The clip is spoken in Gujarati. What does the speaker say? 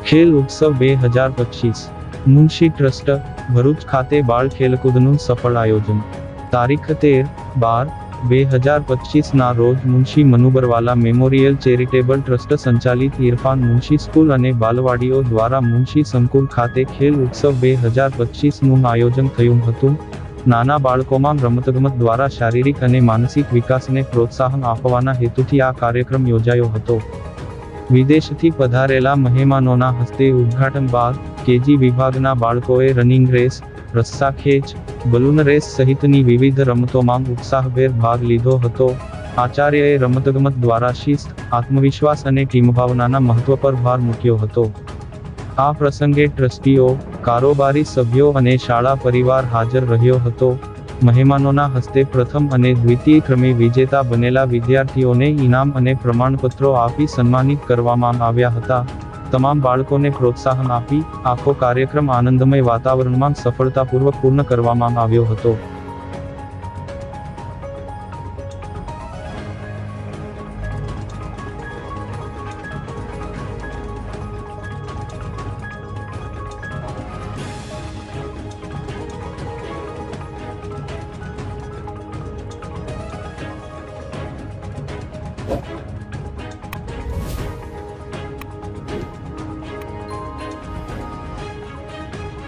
ખેલ ઉત્સવ 2025 મુનશી ટ્રસ્ટ ભરૂચ ખાતે બાળ ખેલકૂદનું સફળ આયોજન તારીખ 13/12/2025 ના રોજ Munshi Manubarwala memorial charitable trust સંચાલિત ઇરફાન મુનશી સ્કૂલ અને બાલવાડીઓ દ્વારા મુનશી સંકુલ ખાતે ખેલ ઉત્સવ 2025નું આયોજન થયું હતું। નાના બાળકોમાં રમતગમત દ્વારા શારીરિક અને માનસિક વિકાસને પ્રોત્સાહન આપવાના હેતુથી આ કાર્યક્રમ યોજાયો હતો। વિદેશથી પધારેલા મહેમાનોના હસ્તે ઉદ્ઘાટન બાદ કેજી વિભાગના બાળકોએ રનિંગ રેસ, રસ્સાખેંચ, બલૂન રેસ સહિતની વિવિધ રમતોમાં ઉત્સાહભેર ભાગ લીધો હતો। આચાર્યએ રમતગમત દ્વારા શિસ્ત, આત્મવિશ્વાસ અને ટીમભાવનાના મહત્વ પર ભાર મૂક્યો હતો। આ પ્રસંગે ટ્રસ્ટીઓ, કારોબારી સભ્યો અને શાળા પરિવાર હાજર રહ્યો હતો। મહેમાનોના હસ્તે પ્રથમ અને દ્વિતીય ક્રમે વિજેતા બનેલા વિદ્યાર્થીઓને ઇનામ અને પ્રમાણપત્રો આપી સન્માનિત કરવામાં આવ્યા હતા। તમામ બાળકોને પ્રોત્સાહન આપી આખો કાર્યક્રમ આનંદમય વાતાવરણમાં સફળતાપૂર્વક પૂર્ણ કરવામાં આવ્યો હતો।